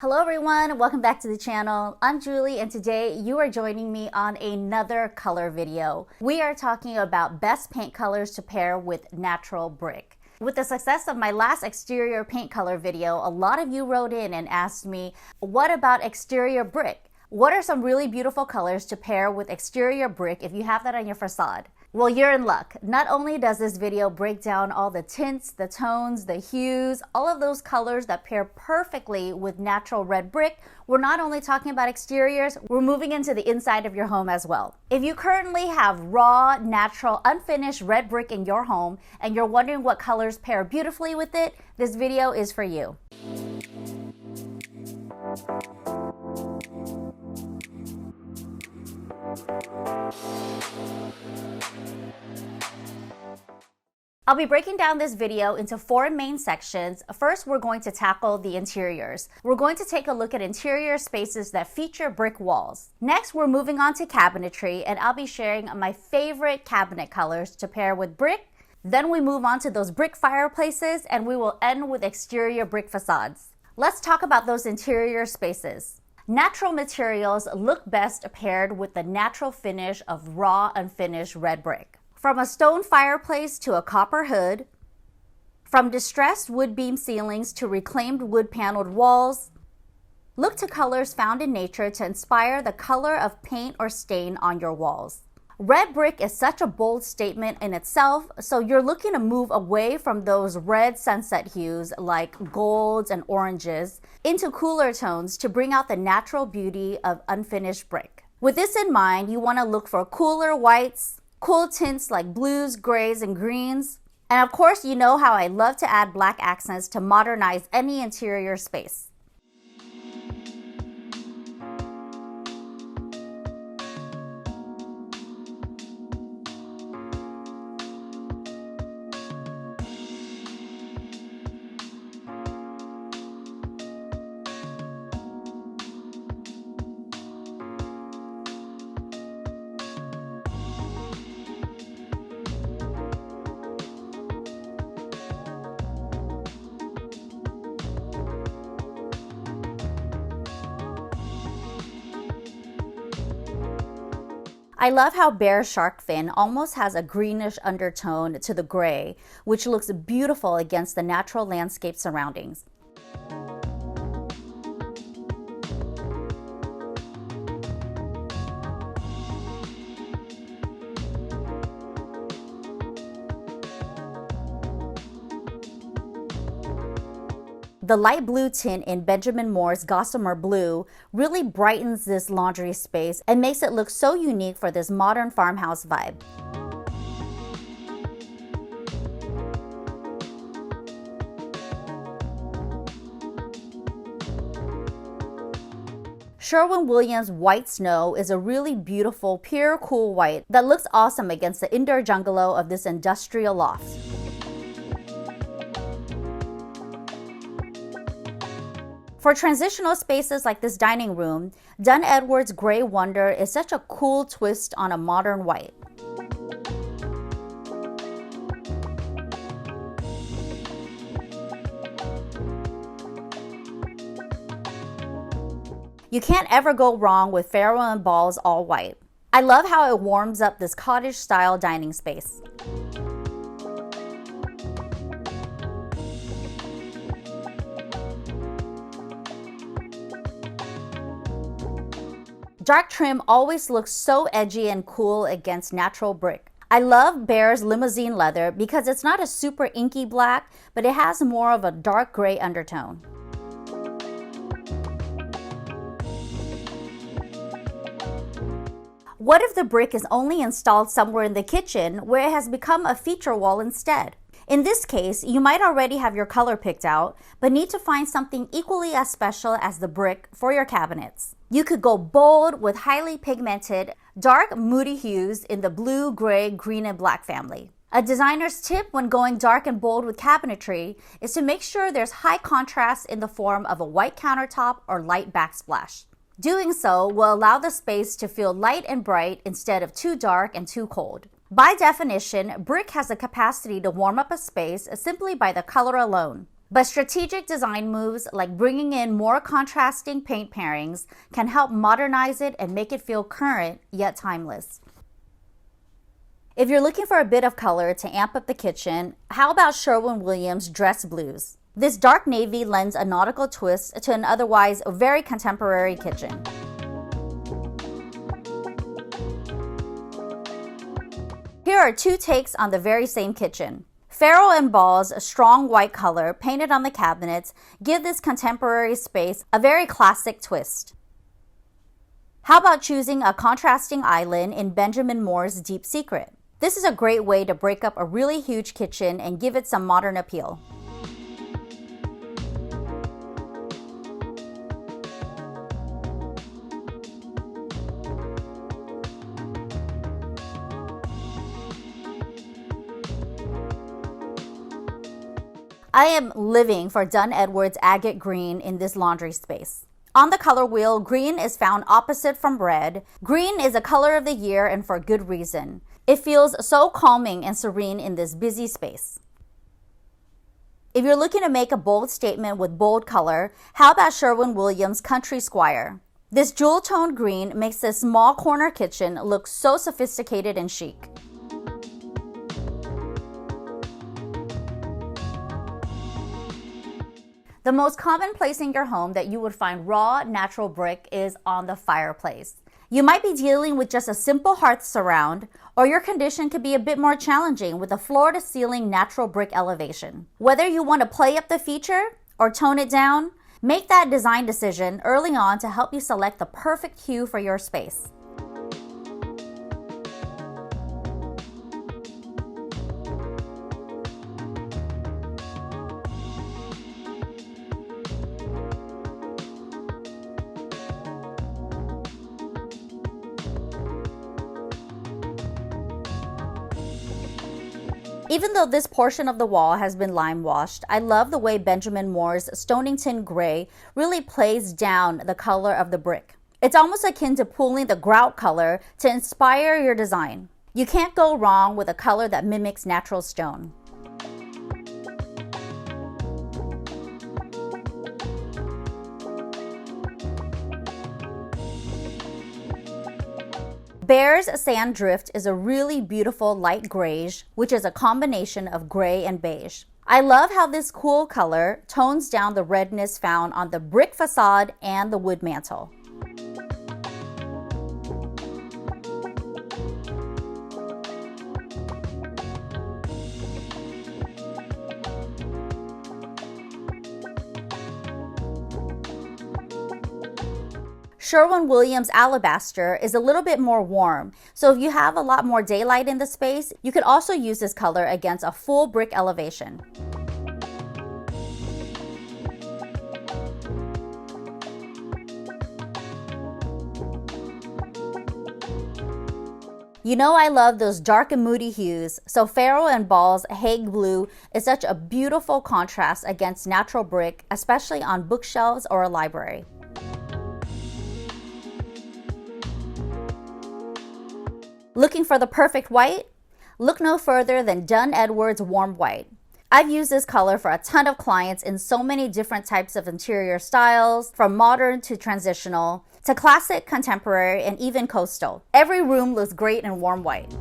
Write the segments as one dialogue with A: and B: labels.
A: Hello everyone, welcome back to the channel. I'm Julie and today you are joining me on another color video. We are talking about best paint colors to pair with natural brick. With the success of my last exterior paint color video, a lot of you wrote in and asked me, what about exterior brick? What are some really beautiful colors to pair with exterior brick if you have that on your facade? Well, you're in luck. Not only does this video break down all the tints, the tones, the hues, all of those colors that pair perfectly with natural red brick, we're not only talking about exteriors, we're moving into the inside of your home as well. If you currently have raw, natural, unfinished red brick in your home and you're wondering what colors pair beautifully with it, this video is for you. I'll be breaking down this video into 4 main sections. First, we're going to tackle the interiors. We're going to take a look at interior spaces that feature brick walls. Next, we're moving on to cabinetry, and I'll be sharing my favorite cabinet colors to pair with brick. Then we move on to those brick fireplaces, and we will end with exterior brick facades. Let's talk about those interior spaces. Natural materials look best paired with the natural finish of raw, unfinished red brick. From a stone fireplace to a copper hood, from distressed wood beam ceilings to reclaimed wood paneled walls, look to colors found in nature to inspire the color of paint or stain on your walls. Red brick is such a bold statement in itself, so you're looking to move away from those red sunset hues like golds and oranges into cooler tones to bring out the natural beauty of unfinished brick. With this in mind, you want to look for cooler whites, cool tints like blues, grays, and greens. And of course, you know how I love to add black accents to modernize any interior space. I love how Bear's shark fin almost has a greenish undertone to the gray, which looks beautiful against the natural landscape surroundings. The light blue tint in Benjamin Moore's Gossamer Blue really brightens this laundry space and makes it look so unique for this modern farmhouse vibe. Sherwin-Williams White Snow is a really beautiful, pure cool white that looks awesome against the indoor jungalow of this industrial loft. For transitional spaces like this dining room, Dunn Edwards Grey Wonder is such a cool twist on a modern white. You can't ever go wrong with Farrow and Ball's all white. I love how it warms up this cottage-style dining space. Dark trim always looks so edgy and cool against natural brick. I love Bear's limousine leather because it's not a super inky black, but it has more of a dark gray undertone. What if the brick is only installed somewhere in the kitchen where it has become a feature wall instead? In this case, you might already have your color picked out, but need to find something equally as special as the brick for your cabinets. You could go bold with highly pigmented, dark, moody hues in the blue, gray, green, and black family. A designer's tip when going dark and bold with cabinetry is to make sure there's high contrast in the form of a white countertop or light backsplash. Doing so will allow the space to feel light and bright instead of too dark and too cold. By definition, brick has the capacity to warm up a space simply by the color alone. But strategic design moves like bringing in more contrasting paint pairings can help modernize it and make it feel current yet timeless. If you're looking for a bit of color to amp up the kitchen, how about Sherwin-Williams Dress Blues? This dark navy lends a nautical twist to an otherwise very contemporary kitchen. Here are two takes on the very same kitchen. Farrow and Ball's strong white color painted on the cabinets give this contemporary space a very classic twist. How about choosing a contrasting island in Benjamin Moore's Deep Secret? This is a great way to break up a really huge kitchen and give it some modern appeal. I am living for Dunn Edwards agate green in this laundry space. On the color wheel, green is found opposite from red. Green is a color of the year and for good reason. It feels so calming and serene in this busy space. If you're looking to make a bold statement with bold color, how about Sherwin-Williams Country Squire? This jewel-toned green makes this small corner kitchen look so sophisticated and chic. The most common place in your home that you would find raw, natural brick is on the fireplace. You might be dealing with just a simple hearth surround, or your condition could be a bit more challenging with a floor-to-ceiling natural brick elevation. Whether you want to play up the feature or tone it down, make that design decision early on to help you select the perfect hue for your space. Even though this portion of the wall has been lime washed, I love the way Benjamin Moore's Stonington Gray really plays down the color of the brick. It's almost akin to pulling the grout color to inspire your design. You can't go wrong with a color that mimics natural stone. Bear's Sand Drift is a really beautiful light grayish, which is a combination of gray and beige. I love how this cool color tones down the redness found on the brick facade and the wood mantle. Sherwin-Williams Alabaster is a little bit more warm, so if you have a lot more daylight in the space, you could also use this color against a full brick elevation. You know I love those dark and moody hues, so Farrow and Ball's Hague Blue is such a beautiful contrast against natural brick, especially on bookshelves or a library. Looking for the perfect white? Look no further than Dunn Edwards Warm White. I've used this color for a ton of clients in so many different types of interior styles, from modern to transitional, to classic, contemporary, and even coastal. Every room looks great in warm white.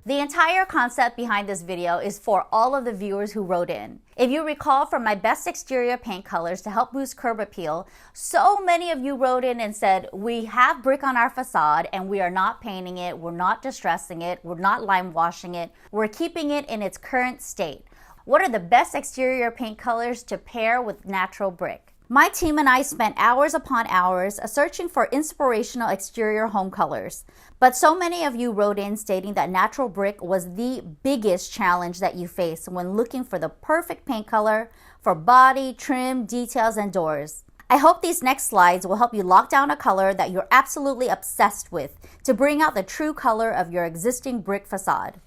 A: The entire concept behind this video is for all of the viewers who wrote in. If you recall from my best exterior paint colors to help boost curb appeal, so many of you wrote in and said, we have brick on our facade and we are not painting it, we're not distressing it, we're not lime washing it, we're keeping it in its current state. What are the best exterior paint colors to pair with natural brick? My team and I spent hours upon hours searching for inspirational exterior home colors. But so many of you wrote in stating that natural brick was the biggest challenge that you face when looking for the perfect paint color for body, trim, details, and doors. I hope these next slides will help you lock down a color that you're absolutely obsessed with to bring out the true color of your existing brick facade.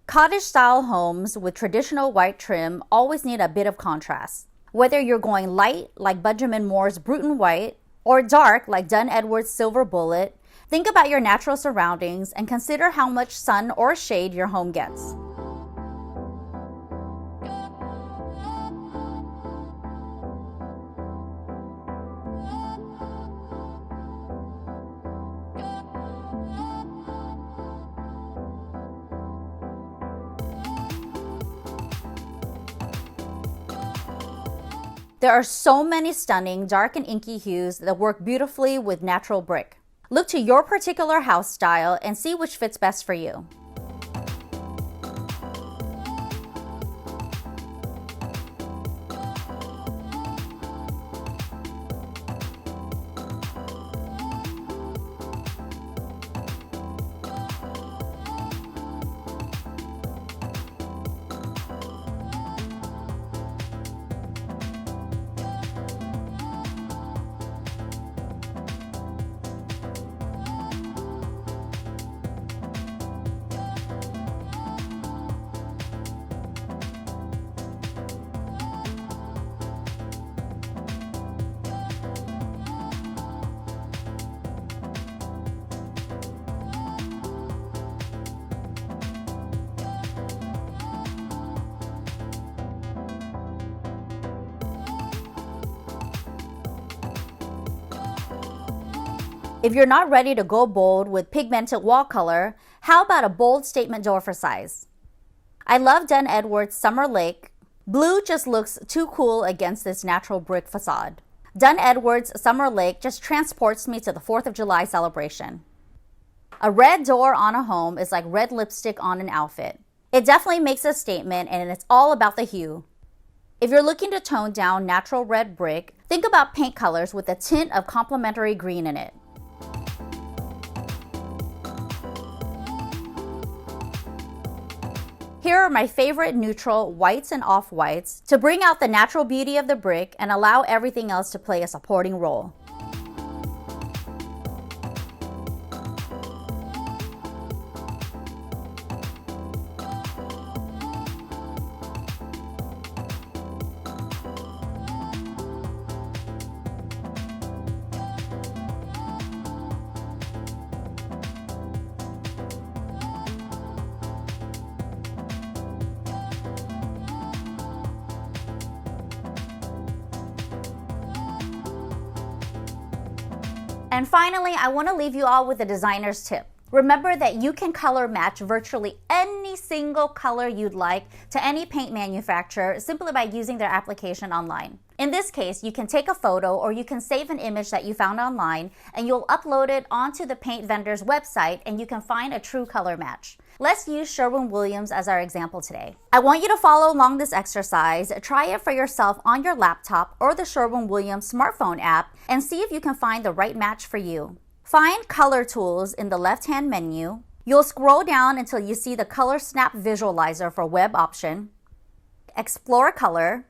A: Cottage-style homes with traditional white trim always need a bit of contrast. Whether you're going light like Benjamin Moore's Bruton White, Or dark, like Dunn Edwards Silver Bullet, think about your natural surroundings and consider how much sun or shade your home gets. There are so many stunning dark and inky hues that work beautifully with natural brick. Look to your particular house style and see which fits best for you. If you're not ready to go bold with pigmented wall color, how about a bold statement door for size? I love Dunn Edwards Summer Lake. Blue just looks too cool against this natural brick facade. Dunn Edwards Summer Lake just transports me to the 4th of July celebration. A red door on a home is like red lipstick on an outfit. It definitely makes a statement, and it's all about the hue. If you're looking to tone down natural red brick, think about paint colors with a tint of complementary green in it. Here are my favorite neutral whites and off-whites to bring out the natural beauty of the brick and allow everything else to play a supporting role. And finally, I want to leave you all with a designer's tip. Remember that you can color match virtually any single color you'd like to any paint manufacturer simply by using their application online. In this case, you can take a photo or you can save an image that you found online and you'll upload it onto the paint vendor's website and you can find a true color match. Let's use Sherwin-Williams as our example today. I want you to follow along this exercise, try it for yourself on your laptop or the Sherwin-Williams smartphone app and see if you can find the right match for you. Find Color Tools in the left-hand menu. You'll scroll down until you see the Color Snap Visualizer for web option. Explore color,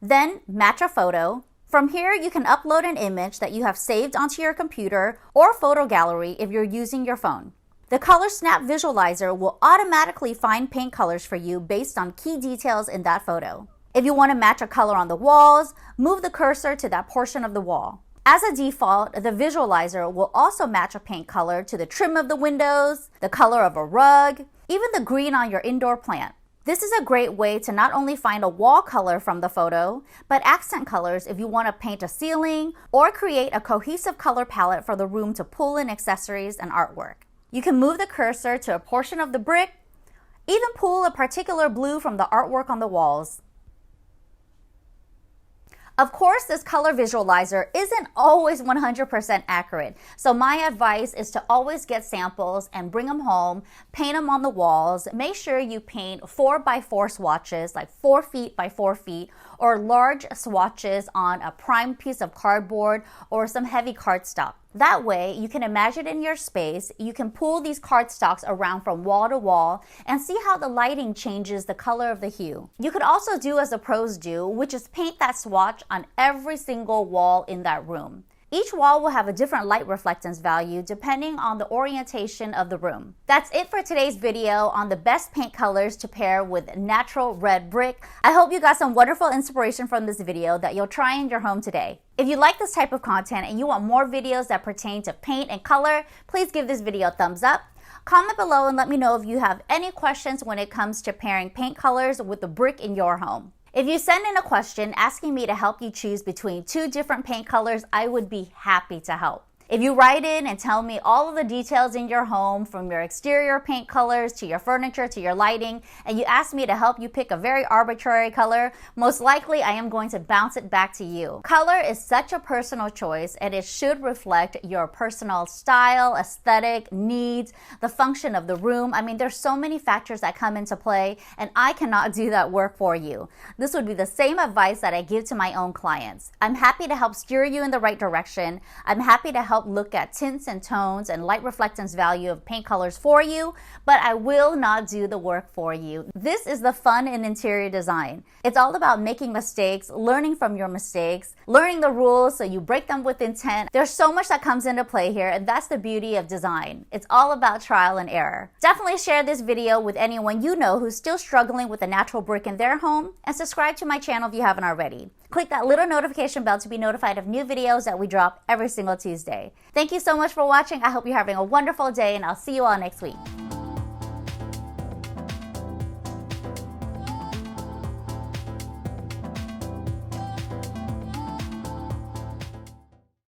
A: then match a photo. From here, you can upload an image that you have saved onto your computer or photo gallery if you're using your phone. The Color Snap Visualizer will automatically find paint colors for you based on key details in that photo. If you want to match a color on the walls, move the cursor to that portion of the wall. As a default, the visualizer will also match a paint color to the trim of the windows, the color of a rug, even the green on your indoor plant. This is a great way to not only find a wall color from the photo, but accent colors if you want to paint a ceiling or create a cohesive color palette for the room to pull in accessories and artwork. You can move the cursor to a portion of the brick, even pull a particular blue from the artwork on the walls. Of course, this color visualizer isn't always 100% accurate, so my advice is to always get samples and bring them home, paint them on the walls. Make sure you paint 4x4 swatches, like 4 feet by 4 feet, or large swatches on a prime piece of cardboard or some heavy cardstock. That way, you can imagine in your space, you can pull these cardstocks around from wall to wall and see how the lighting changes the color of the hue. You could also do as the pros do, which is paint that swatch on every single wall in that room. Each wall will have a different light reflectance value depending on the orientation of the room. That's it for today's video on the best paint colors to pair with natural red brick. I hope you got some wonderful inspiration from this video that you'll try in your home today. If you like this type of content and you want more videos that pertain to paint and color, please give this video a thumbs up. Comment below and let me know if you have any questions when it comes to pairing paint colors with the brick in your home. If you send in a question asking me to help you choose between 2 different paint colors, I would be happy to help. If you write in and tell me all of the details in your home, from your exterior paint colors to your furniture to your lighting, and you ask me to help you pick a very arbitrary color, most likely I am going to bounce it back to you. Color is such a personal choice, and it should reflect your personal style, aesthetic, needs, the function of the room. I mean, there's so many factors that come into play, and I cannot do that work for you. This would be the same advice that I give to my own clients. I'm happy to help steer you in the right direction. I'm happy to help look at tints and tones and light reflectance value of paint colors for you, but I will not do the work for you. This is the fun in interior design. It's all about making mistakes, learning from your mistakes, learning the rules so you break them with intent. There's so much that comes into play here, and that's the beauty of design. It's all about trial and error. Definitely share this video with anyone you know who's still struggling with a natural brick in their home, and subscribe to my channel if you haven't already. Click that little notification bell to be notified of new videos that we drop every single Tuesday. Thank you so much for watching. I hope you're having a wonderful day, and I'll see you all next week.